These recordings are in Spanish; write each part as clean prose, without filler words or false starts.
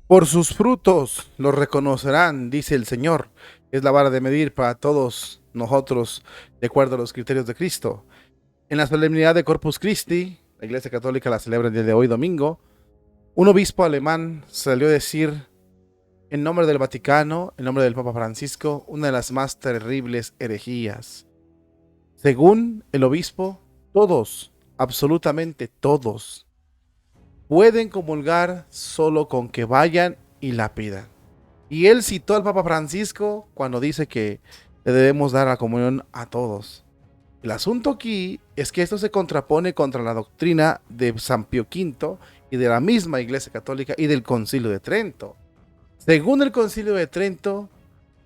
Por sus frutos los reconocerán, dice el Señor. Es la vara de medir para todos nosotros, de acuerdo a los criterios de Cristo. En la solemnidad de Corpus Christi, la Iglesia Católica la celebra el día de hoy, domingo, un obispo alemán salió a decir, en nombre del Vaticano, en nombre del Papa Francisco, una de las más terribles herejías. Según el obispo, todos, absolutamente todos, pueden comulgar solo con que vayan y la pidan. Y él citó al Papa Francisco cuando dice que le debemos dar la comunión a todos. El asunto aquí es que esto se contrapone contra la doctrina de San Pío V y de la misma Iglesia Católica y del Concilio de Trento. Según el Concilio de Trento,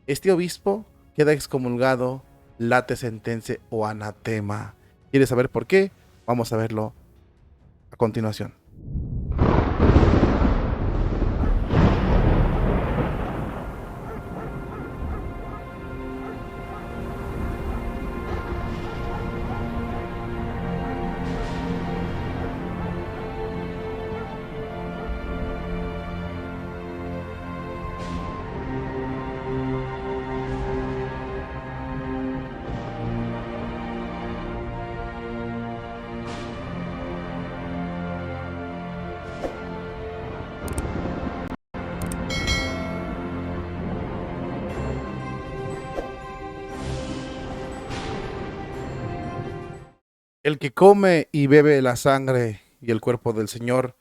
este obispo queda excomulgado, late sentencia o anatema. ¿Quieres saber por qué? Vamos a verlo a continuación. El que come y bebe la sangre y el cuerpo del Señor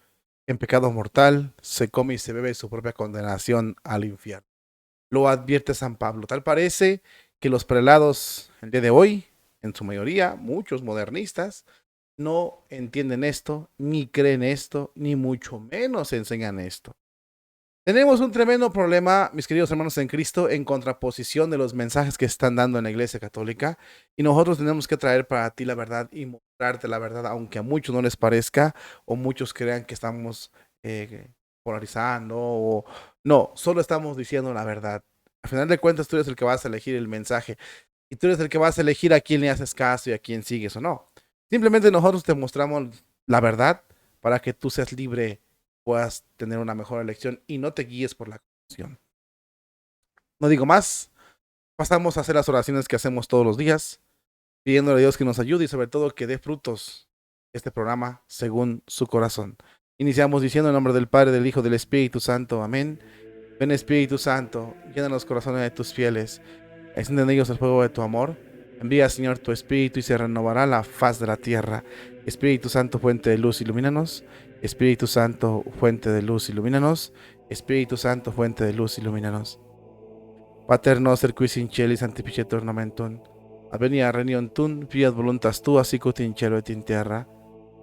en pecado mortal, se come y se bebe su propia condenación al infierno. Lo advierte San Pablo. Tal parece que los prelados el día de hoy, en su mayoría, muchos modernistas, no entienden esto, ni creen esto, ni mucho menos enseñan esto. Tenemos un tremendo problema, mis queridos hermanos en Cristo, en contraposición de los mensajes que están dando en la Iglesia Católica, y nosotros tenemos que traer para ti la verdad y mostrarte la verdad, aunque a muchos no les parezca o muchos crean que estamos polarizando o no, solo estamos diciendo la verdad. Al final de cuentas, tú eres el que vas a elegir el mensaje y tú eres el que vas a elegir a quién le haces caso y a quién sigues o no. Simplemente nosotros te mostramos la verdad para que tú seas libre, puedas tener una mejor elección y no te guíes por la confusión. No digo más, pasamos a hacer las oraciones que hacemos todos los días, pidiéndole a Dios que nos ayude y sobre todo que dé frutos este programa según su corazón. Iniciamos diciendo en nombre del Padre, del Hijo, del Espíritu Santo. Amén. Ven Espíritu Santo, llena los corazones de tus fieles, enciende en ellos el fuego de tu amor. Envía, Señor, tu Espíritu y se renovará la faz de la tierra. Espíritu Santo, fuente de luz, ilumínanos. Espíritu Santo, fuente de luz, ilumínanos. Espíritu Santo, fuente de luz, ilumínanos. Pater noster qui in cieli sanctificetur nomentum. Advenia regnum tuum, fiat voluntas tua sicut in cielo et in terra.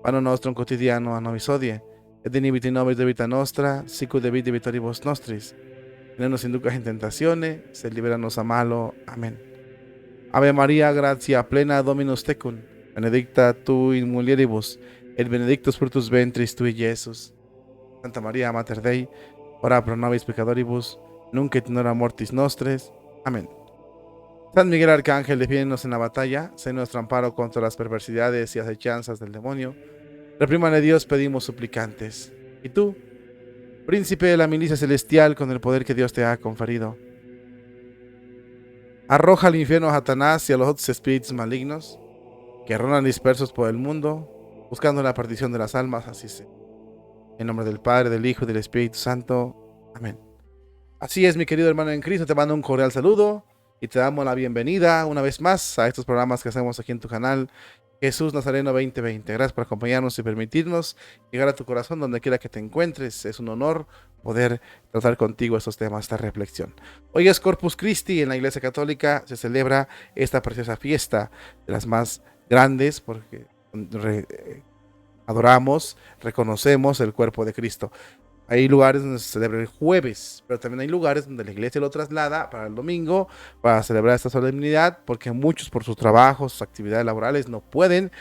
Panem nostrum quotidianum a nobis hodie, et dimitte nobis debita nostra, sicut debite vitoribus nostris. Y no nos inducas en tentaciones, se liberanos a malo. Amén. Ave María, gratia plena, Dominus tecum, benedicta tu in mulieribus, et benedictus fructus ventris tui, Iesus. Santa María, Mater Dei, ora pro nobis peccatoribus, nunc et in hora mortis nostres. Amén. San Miguel Arcángel, defiéndonos en la batalla, sé nuestro amparo contra las perversidades y acechanzas del demonio. Reprímale Dios, pedimos suplicantes. Y tú, príncipe de la milicia celestial, con el poder que Dios te ha conferido, arroja al infierno a Satanás y a los otros espíritus malignos que rondan dispersos por el mundo, buscando la perdición de las almas, así sea. En nombre del Padre, del Hijo y del Espíritu Santo. Amén. Así es, mi querido hermano en Cristo, te mando un cordial saludo y te damos la bienvenida una vez más a estos programas que hacemos aquí en tu canal Jesús Nazareno 2020. Gracias por acompañarnos y permitirnos llegar a tu corazón donde quiera que te encuentres. Es un honor poder tratar contigo estos temas, esta reflexión. Hoy es Corpus Christi, en la Iglesia Católica se celebra esta preciosa fiesta, de las más grandes, porque adoramos, reconocemos el cuerpo de Cristo. Hay lugares donde se celebra el jueves, pero también hay lugares donde la iglesia lo traslada para el domingo, para celebrar esta solemnidad, porque muchos por sus trabajos, sus actividades laborales no pueden,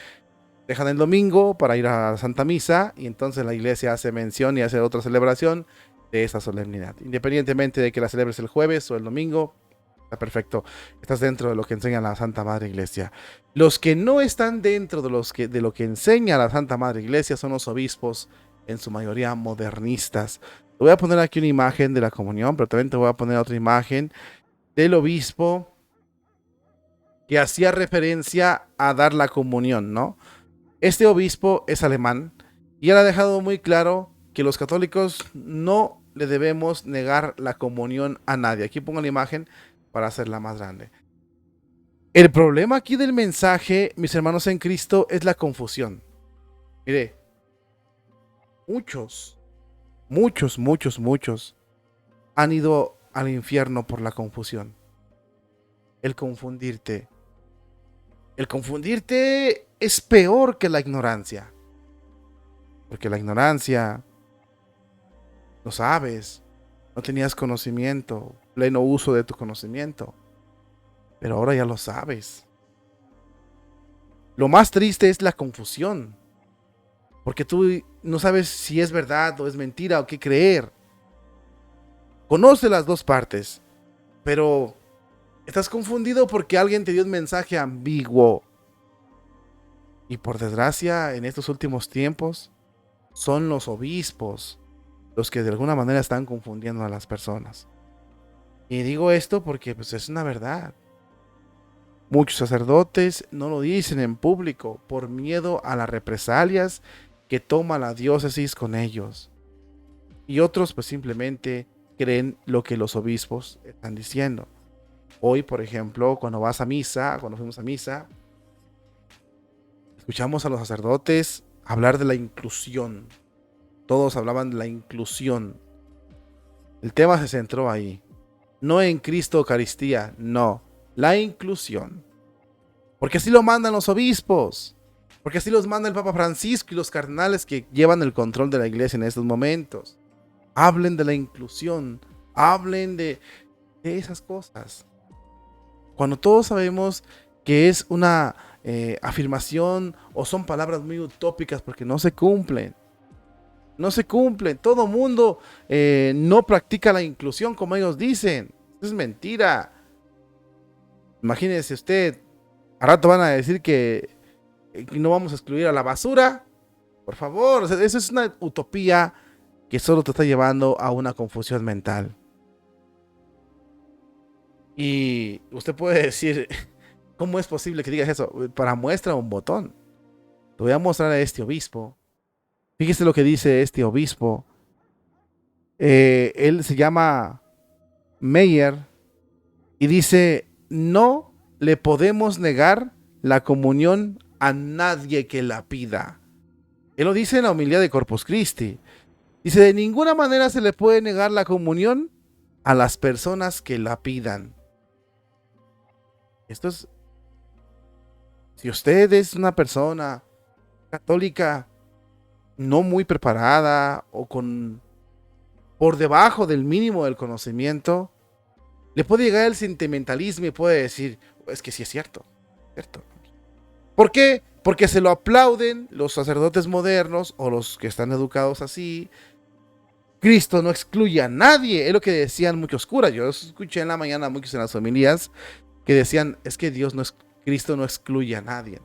dejan el domingo para ir a la Santa Misa y entonces la iglesia hace mención y hace otra celebración de esa solemnidad. Independientemente de que la celebres el jueves o el domingo, está perfecto, estás dentro de lo que enseña la Santa Madre Iglesia. Los que no están dentro de lo que enseña la Santa Madre Iglesia son los obispos, en su mayoría modernistas, Te voy a poner aquí una imagen de la comunión, pero también te voy a poner otra imagen del obispo que hacía referencia a dar la comunión, ¿no? Este obispo es alemán y él ha dejado muy claro que los católicos no le debemos negar la comunión a nadie. Aquí pongo la imagen para hacerla más grande. El problema aquí del mensaje, mis hermanos en Cristo, es la confusión. Mire, muchos han ido al infierno por la confusión. El confundirte. El confundirte es peor que la ignorancia. Porque la ignorancia, no sabes, no tenías conocimiento, pleno uso de tu conocimiento. Pero ahora ya lo sabes. Lo más triste es la confusión. Porque tú no sabes si es verdad o es mentira o qué creer. Conoce las dos partes, pero estás confundido porque alguien te dio un mensaje ambiguo. Y por desgracia, en estos últimos tiempos, son los obispos los que de alguna manera están confundiendo a las personas. Y digo esto porque pues, es una verdad. Muchos sacerdotes no lo dicen en público por miedo a las represalias que toma la diócesis con ellos. Y otros pues simplemente creen lo que los obispos están diciendo. Hoy, por ejemplo, cuando fuimos a misa, escuchamos a los sacerdotes hablar de la inclusión. Todos hablaban de la inclusión. El tema se centró ahí. No en Cristo Eucaristía, no. La inclusión. Porque así lo mandan los obispos. Porque así los manda el Papa Francisco y los cardenales que llevan el control de la iglesia en estos momentos. Hablen de la inclusión. Hablen de esas cosas. Cuando todos sabemos que es una afirmación o son palabras muy utópicas porque no se cumplen. No se cumplen. Todo mundo no practica la inclusión como ellos dicen. Eso es mentira. Imagínese usted, a rato van a decir que no vamos a excluir a la basura. Por favor, o sea, eso es una utopía que solo te está llevando a una confusión mental. Y usted puede decir, ¿cómo es posible que digas eso? Para muestra un botón. Te voy a mostrar a este obispo. Fíjese lo que dice este obispo. Él se llama Meyer y dice, no le podemos negar la comunión a nadie que la pida. Él lo dice en la homilía de Corpus Christi. Dice, de ninguna manera se le puede negar la comunión a las personas que la pidan. Esto es, si usted es una persona católica no muy preparada o con por debajo del mínimo del conocimiento, le puede llegar el sentimentalismo y puede decir, es que sí es cierto, cierto. ¿Por qué? Porque se lo aplauden los sacerdotes modernos o los que están educados así. Cristo no excluye a nadie, es lo que decían muchos curas. Yo escuché en la mañana muchos en las homilías que decían, es que Cristo no excluye a nadie.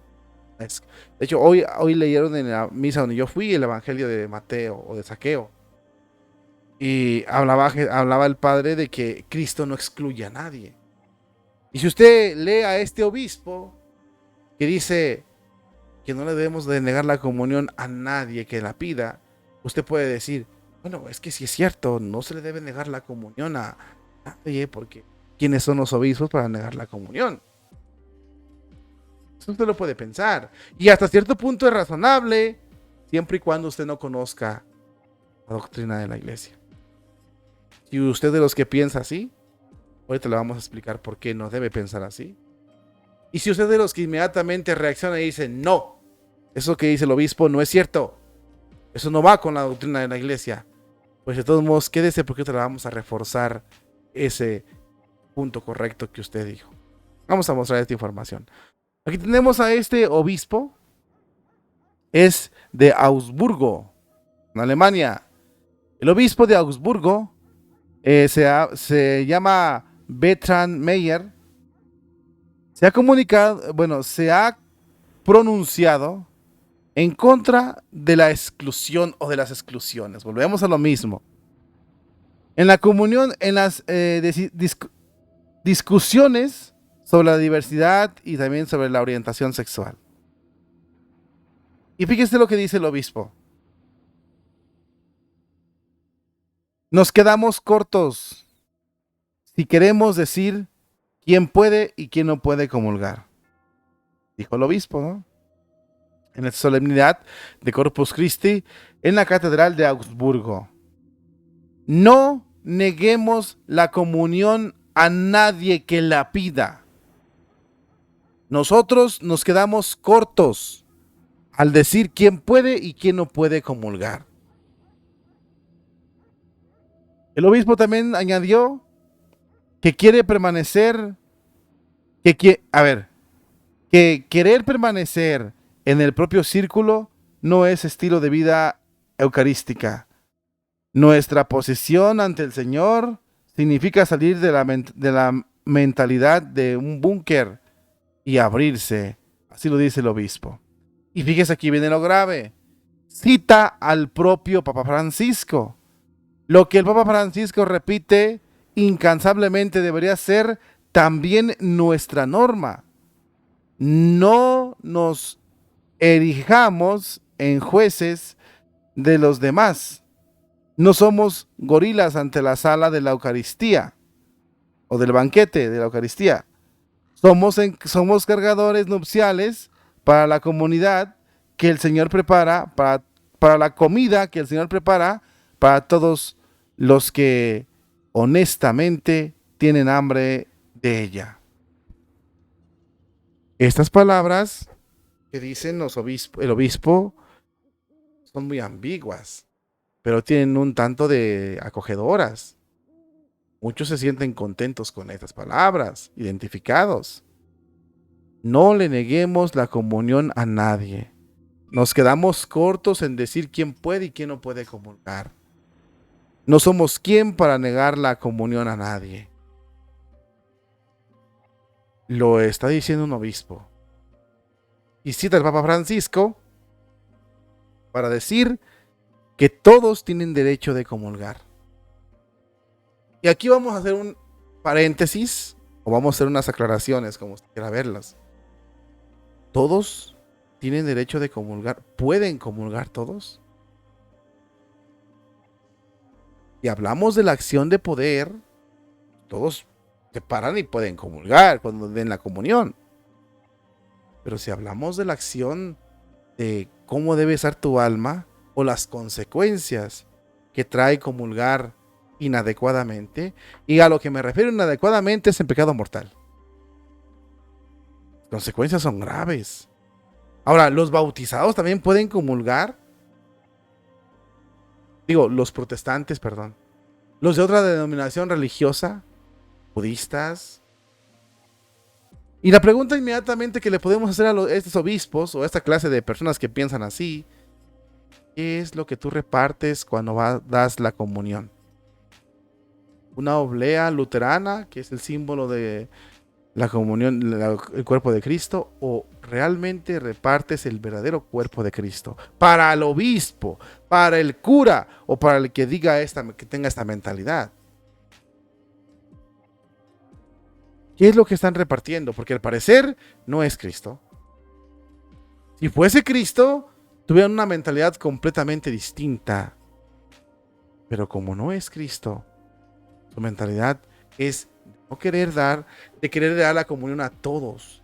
De hecho, hoy leyeron en la misa donde yo fui el Evangelio de Mateo o de Zaqueo. Y hablaba el padre de que Cristo no excluye a nadie. Y si usted lee a este obispo que dice que no le debemos de negar la comunión a nadie que la pida, usted puede decir, bueno, es que si es cierto, no se le debe negar la comunión a nadie porque ¿quiénes son los obispos para negar la comunión? Eso usted lo puede pensar. Y hasta cierto punto es razonable, siempre y cuando usted no conozca la doctrina de la iglesia. Si usted es de los que piensa así, ahorita le vamos a explicar por qué no debe pensar así. Y si usted es de los que inmediatamente reacciona y dice, no, eso que dice el obispo no es cierto, eso no va con la doctrina de la iglesia, pues de todos modos quédese porque te vamos a reforzar ese punto correcto que usted dijo. Vamos a mostrar esta información. Aquí tenemos a este obispo, es de Augsburgo, en Alemania. El obispo de Augsburgo se llama Bertrand Meyer. Se ha pronunciado en contra de la exclusión o de las exclusiones. Volvemos a lo mismo. En la comunión, en las discusiones sobre la diversidad y también sobre la orientación sexual. Y fíjese lo que dice el obispo. Nos quedamos cortos si queremos decir quién puede y quién no puede comulgar, dijo el obispo, ¿no? En la solemnidad de Corpus Christi en la Catedral de Augsburgo. No neguemos la comunión a nadie que la pida. Nosotros nos quedamos cortos al decir quién puede y quién no puede comulgar. El obispo también añadió que quiere permanecer, que querer permanecer en el propio círculo no es estilo de vida eucarística. Nuestra posición ante el Señor significa salir de la mentalidad de un búnker y abrirse. Así lo dice el obispo. Y fíjese, aquí viene lo grave. Cita al propio Papa Francisco. Lo que el Papa Francisco repite incansablemente debería ser también nuestra norma. No nos erijamos en jueces de los demás. No somos gorilas ante la sala de la Eucaristía o del banquete de la Eucaristía. Somos cargadores nupciales para la comunidad que el Señor prepara, para la comida que el Señor prepara para todos los que honestamente tienen hambre de ella. Estas palabras que dicen el obispo son muy ambiguas, pero tienen un tanto de acogedoras. Muchos se sienten contentos con estas palabras, identificados. No le neguemos la comunión a nadie. Nos quedamos cortos en decir quién puede y quién no puede comulgar. No somos quien para negar la comunión a nadie. Lo está diciendo un obispo. Y cita al Papa Francisco para decir que todos tienen derecho de comulgar. Y aquí vamos a hacer un paréntesis, o vamos a hacer unas aclaraciones, como usted quiera verlas. ¿Todos tienen derecho de comulgar? ¿Pueden comulgar todos? Si hablamos de la acción de poder, todos se paran y pueden comulgar cuando den la comunión. Pero si hablamos de la acción de cómo debe ser tu alma o las consecuencias que trae comulgar inadecuadamente, y a lo que me refiero inadecuadamente es en pecado mortal. Las consecuencias son graves. Ahora, ¿los bautizados también pueden comulgar? Digo, los protestantes, perdón. Los de otra denominación religiosa, budistas. Y la pregunta inmediatamente que le podemos hacer a estos obispos o a esta clase de personas que piensan así, ¿qué es lo que tú repartes cuando das la comunión? ¿Una oblea luterana, que es el símbolo de la comunión, el cuerpo de Cristo, o realmente repartes el verdadero cuerpo de Cristo para el obispo, para el cura o para el que diga que tenga esta mentalidad? ¿Qué es lo que están repartiendo? Porque al parecer no es Cristo. Si fuese Cristo, tuvieran una mentalidad completamente distinta. Pero como no es Cristo, su mentalidad es de querer dar la comunión a todos.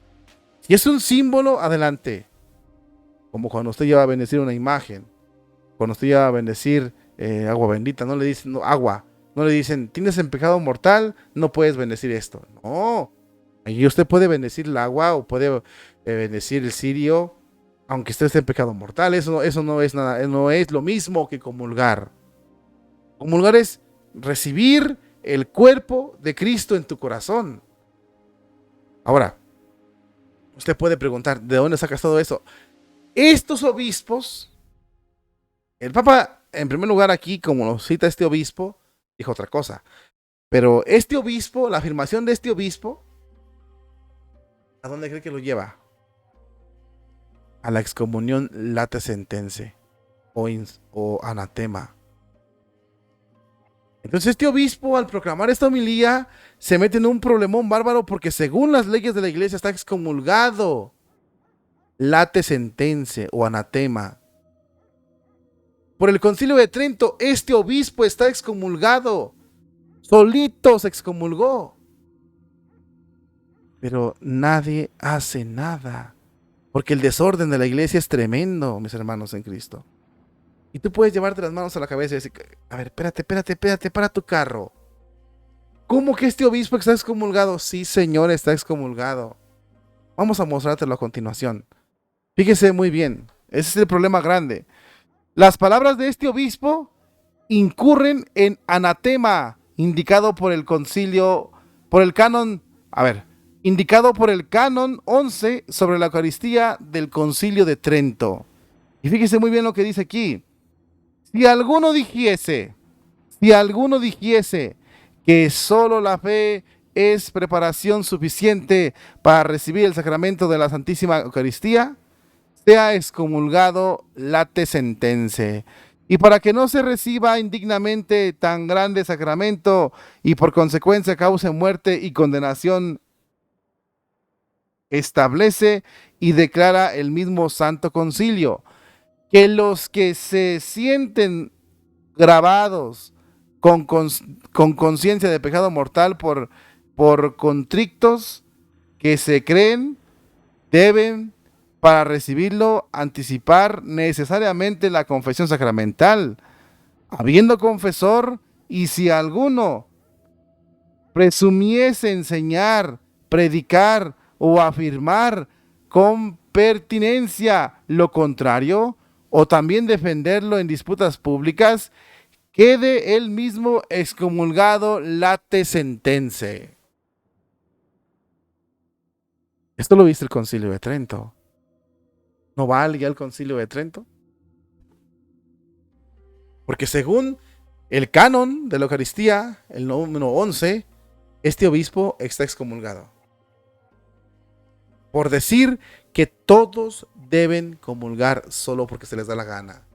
Si es un símbolo, adelante. Como cuando usted lleva a bendecir una imagen. Cuando usted lleva a bendecir agua bendita, no le dicen agua. No le dicen, tienes en pecado mortal, no puedes bendecir esto. No. Y usted puede bendecir el agua o puede bendecir el cirio, aunque usted esté en pecado mortal. Eso no es nada, no es lo mismo que comulgar. Comulgar es recibir el cuerpo de Cristo en tu corazón. Ahora, usted puede preguntar, ¿de dónde sacas todo eso? Estos obispos, el Papa, en primer lugar aquí, como lo cita este obispo, dijo otra cosa. Pero este obispo, la afirmación de este obispo, ¿a dónde cree que lo lleva? A la excomunión late sentenze o anatema. Entonces este obispo, al proclamar esta homilía, se mete en un problemón bárbaro porque según las leyes de la iglesia está excomulgado. Late sentencia o anatema. Por el Concilio de Trento, este obispo está excomulgado. Solito se excomulgó. Pero nadie hace nada. Porque el desorden de la iglesia es tremendo, mis hermanos en Cristo. Y tú puedes llevarte las manos a la cabeza y decir, a ver, espérate, para tu carro. ¿Cómo que este obispo está excomulgado? Sí, señor, está excomulgado. Vamos a mostrártelo a continuación. Fíjese muy bien, ese es el problema grande. Las palabras de este obispo incurren en anatema, indicado por el concilio, por el canon, indicado por el canon 11 sobre la Eucaristía del Concilio de Trento. Y fíjese muy bien lo que dice aquí. Si alguno dijese que solo la fe es preparación suficiente para recibir el sacramento de la Santísima Eucaristía, sea excomulgado late sentenze. Y para que no se reciba indignamente tan grande sacramento y por consecuencia cause muerte y condenación, establece y declara el mismo Santo Concilio que los que se sienten grabados con conciencia de pecado mortal por contrictos que se creen, deben, para recibirlo, anticipar necesariamente la confesión sacramental, habiendo confesor, y si alguno presumiese enseñar, predicar o afirmar con pertinencia lo contrario, o también defenderlo en disputas públicas, quede él mismo excomulgado late sentenze. Esto lo viste el Concilio de Trento. ¿No vale ya el Concilio de Trento? Porque según el canon de la Eucaristía, el número 11, este obispo está excomulgado. Por decir que todos deben comulgar solo porque se les da la gana.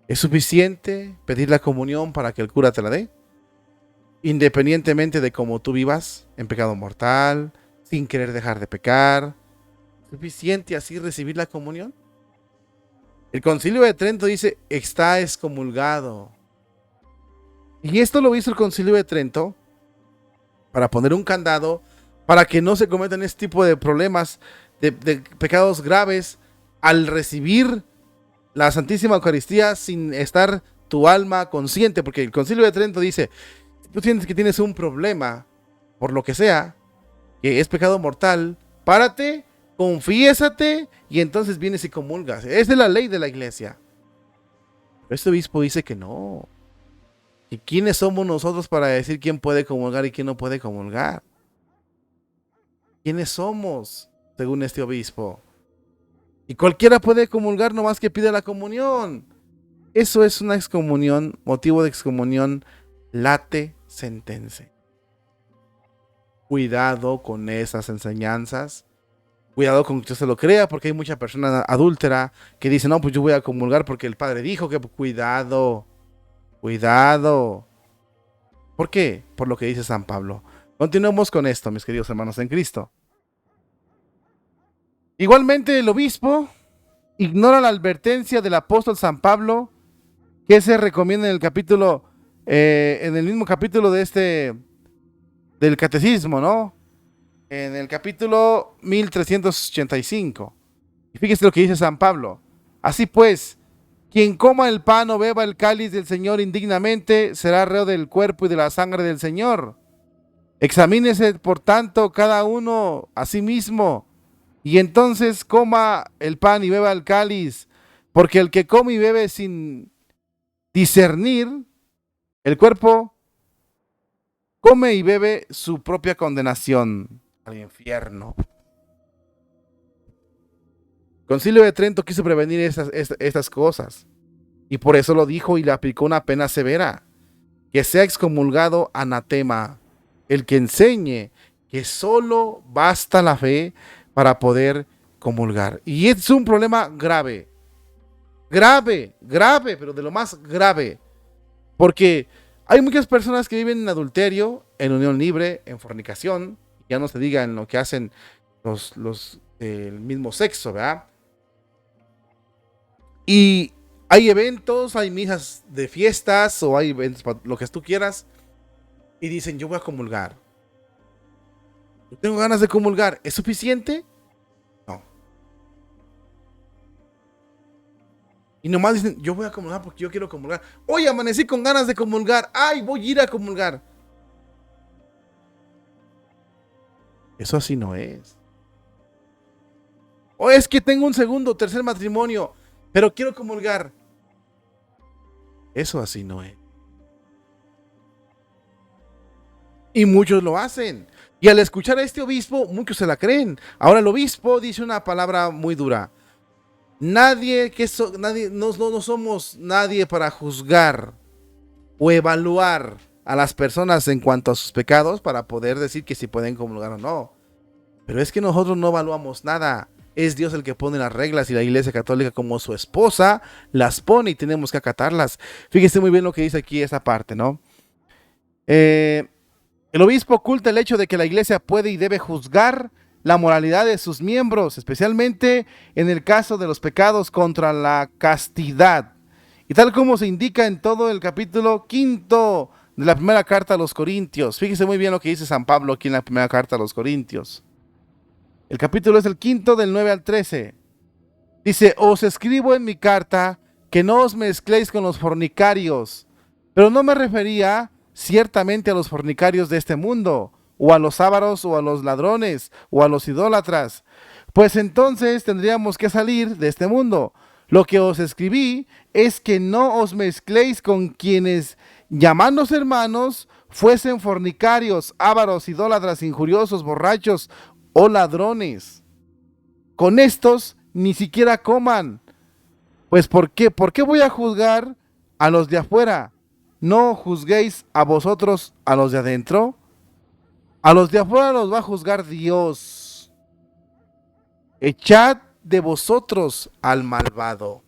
¿Es suficiente pedir la comunión para que el cura te la dé? Independientemente de cómo tú vivas, en pecado mortal, sin querer dejar de pecar. ¿Suficiente así recibir la comunión? El Concilio de Trento dice, está excomulgado. Y esto lo hizo el Concilio de Trento para poner un candado para que no se cometan este tipo de problemas, de pecados graves, al recibir la Santísima Eucaristía sin estar tu alma consciente. Porque el Concilio de Trento dice, si tú sientes que tienes un problema, por lo que sea, que es pecado mortal, párate, confiésate y entonces vienes y comulgas. Esa es la ley de la iglesia. Pero este obispo dice que no. ¿Y quiénes somos nosotros para decir quién puede comulgar y quién no puede comulgar? ¿Quiénes somos, según este obispo? Y cualquiera puede comulgar nomás que pida la comunión. Eso es una excomunión, motivo de excomunión late sentenze. Cuidado con esas enseñanzas. Cuidado con que usted se lo crea, porque hay mucha persona adúltera que dice, no, pues yo voy a comulgar porque el padre dijo que... Cuidado. ¿Por qué? Por lo que dice San Pablo. Continuemos con esto, mis queridos hermanos en Cristo. Igualmente el obispo ignora la advertencia del apóstol San Pablo que se recomienda en el capítulo, en el mismo capítulo de del catecismo, ¿no? En el capítulo 1385. Y fíjese lo que dice San Pablo. Así pues, quien coma el pan o beba el cáliz del Señor indignamente será reo del cuerpo y de la sangre del Señor. Examínese, por tanto, cada uno a sí mismo, y entonces coma el pan y beba el cáliz, porque el que come y bebe sin discernir el cuerpo, come y bebe su propia condenación al infierno. El Concilio de Trento quiso prevenir estas cosas, y por eso lo dijo y le aplicó una pena severa, que sea excomulgado anatema el que enseñe que solo basta la fe para poder comulgar. Y es un problema grave, pero de lo más grave, porque Hay muchas personas que viven en adulterio, en unión libre, en fornicación, ya no se diga en lo que hacen los del mismo sexo, ¿verdad? Y hay eventos, hay misas de fiestas o hay eventos, lo que tú quieras, y dicen, yo voy a comulgar. Yo tengo ganas de comulgar. ¿Es suficiente? No. Y nomás dicen, yo voy a comulgar porque yo quiero comulgar. Hoy amanecí con ganas de comulgar. Ay, voy a ir a comulgar. Eso así no es. O es que tengo un segundo o tercer matrimonio, pero quiero comulgar. Eso así no es. Y muchos lo hacen. Y al escuchar a este obispo, muchos se la creen. Ahora el obispo dice una palabra muy dura. Nadie, nadie, no somos nadie para juzgar o evaluar a las personas en cuanto a sus pecados para poder decir que si pueden comulgar o no. Pero es que nosotros no evaluamos nada. Es Dios el que pone las reglas y la Iglesia Católica como su esposa las pone y tenemos que acatarlas. Fíjese muy bien lo que dice aquí esa parte, ¿no? El obispo oculta el hecho de que la Iglesia puede y debe juzgar la moralidad de sus miembros, especialmente en el caso de los pecados contra la castidad. Y tal como se indica en todo el capítulo 5 de la primera carta a los Corintios. Fíjese muy bien lo que dice San Pablo aquí en la primera carta a los Corintios. El capítulo es el 5 del 9 al 13. Dice, os escribo en mi carta que no os mezcléis con los fornicarios, pero no me refería ciertamente a los fornicarios de este mundo, o a los ávaros, o a los ladrones, o a los idólatras, pues entonces tendríamos que salir de este mundo. Lo que os escribí es que no os mezcléis con quienes, llamándose hermanos, fuesen fornicarios, ávaros, idólatras, injuriosos, borrachos o ladrones. Con estos ni siquiera coman. Pues ¿por qué? ¿Por qué voy a juzgar a los de afuera? ¿No juzguéis a vosotros a los de adentro? A los de afuera los va a juzgar Dios. Echad de vosotros al malvado.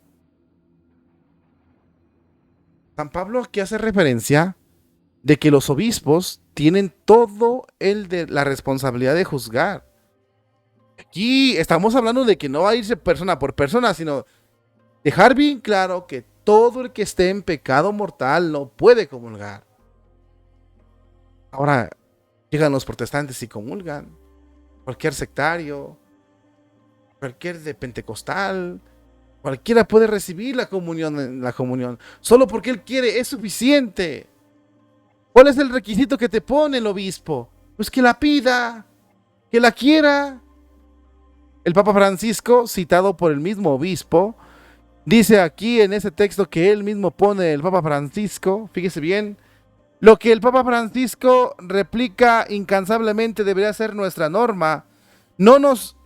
San Pablo aquí hace referencia de que los obispos tienen todo la responsabilidad de juzgar. Aquí estamos hablando de que no va a irse persona por persona, sino dejar bien claro que todo el que esté en pecado mortal no puede comulgar. Ahora, llegan los protestantes y comulgan. Cualquier sectario, cualquier de pentecostal, cualquiera puede recibir la comunión. Solo porque él quiere es suficiente. ¿Cuál es el requisito que te pone el obispo? Pues que la pida, que la quiera. El Papa Francisco, citado por el mismo obispo, dice aquí en ese texto que él mismo pone el Papa Francisco, fíjese bien, lo que el Papa Francisco replica incansablemente debería ser nuestra norma. No nos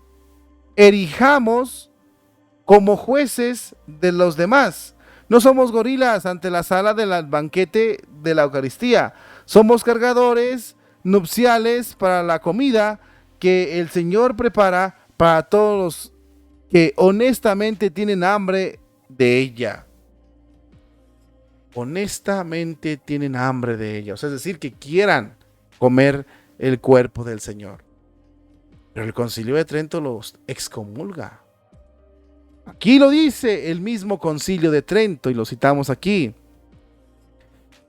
erijamos como jueces de los demás. No somos gorilas ante la sala del banquete de la Eucaristía. Somos cargadores nupciales para la comida que el Señor prepara para todos los que honestamente tienen hambre de ella. Honestamente tienen hambre de ella. O sea, es decir, que quieran comer el cuerpo del Señor. Pero el Concilio de Trento los excomulga. Aquí lo dice el mismo Concilio de Trento y lo citamos aquí.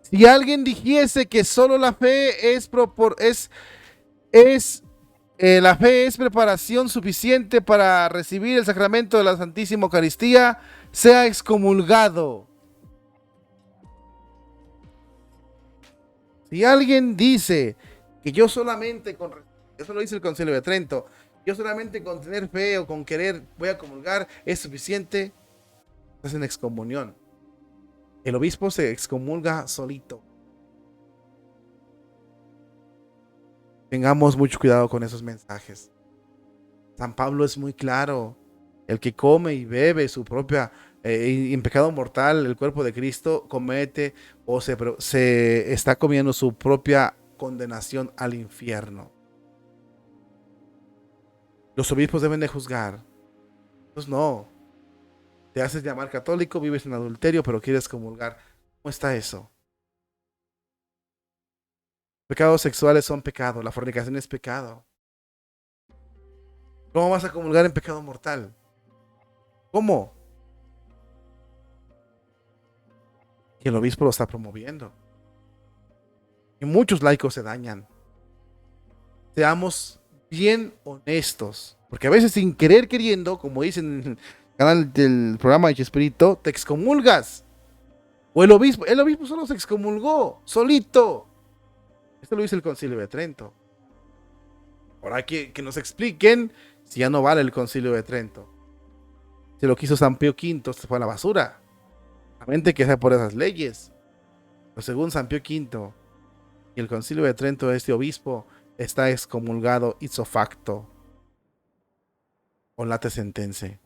Si alguien dijese que solo la fe la fe es preparación suficiente para recibir el sacramento de la Santísima Eucaristía, sea excomulgado. Si alguien dice que eso lo dice el Concilio de Trento, yo solamente con tener fe o con querer voy a comulgar es suficiente, estás en excomunión. El obispo se excomulga solito. Tengamos mucho cuidado con esos mensajes. San Pablo es muy claro. El que come y bebe su propia, en pecado mortal, el cuerpo de Cristo, comete o se está comiendo su propia condenación al infierno. Los obispos deben de juzgar. Pues no. Te haces llamar católico, vives en adulterio, pero quieres comulgar. ¿Cómo está eso? Pecados sexuales son pecado, la fornicación es pecado. ¿Cómo vas a comulgar en pecado mortal? ¿Cómo? Y el obispo lo está promoviendo. Y muchos laicos se dañan. Seamos bien honestos. Porque a veces sin querer queriendo, como dicen en el canal del programa de Chespirito, te excomulgas. O el obispo solo se excomulgó, solito. Esto lo dice el Concilio de Trento. Ahora que nos expliquen si ya no vale el Concilio de Trento. Si lo quiso San Pío V, se fue a la basura. La mente que sea por esas leyes. Pero según San Pío V y el Concilio de Trento, este obispo está excomulgado ipso facto. O late sentencia.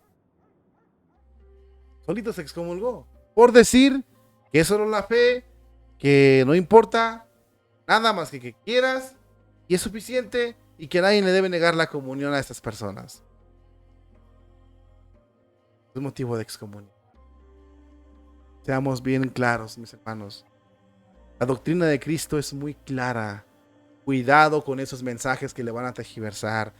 Solito se excomulgó. Por decir que es solo la fe, que no importa nada más que quieras y es suficiente y que nadie le debe negar la comunión a estas personas. Es motivo de excomunión. Seamos bien claros, mis hermanos. La doctrina de Cristo es muy clara. Cuidado con esos mensajes que le van a tergiversar.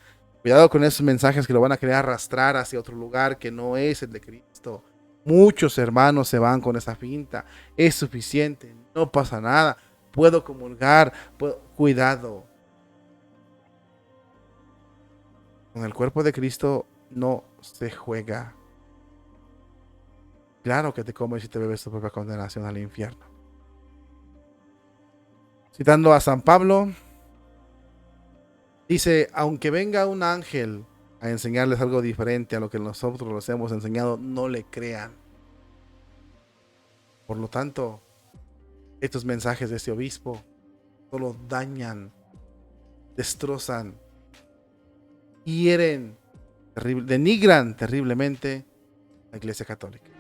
Cuidado con esos mensajes que lo van a querer arrastrar hacia otro lugar que no es el de Cristo. Muchos hermanos se van con esa finta. Es suficiente, no pasa nada. Puedo comulgar. Cuidado. Con el cuerpo de Cristo no se juega. Claro que te comes y te bebes tu propia condenación al infierno. Citando a San Pablo, dice, aunque venga un ángel a enseñarles algo diferente a lo que nosotros les hemos enseñado, no le crean. Por lo tanto, estos mensajes de este obispo solo dañan, destrozan, hieren, denigran terriblemente la Iglesia Católica.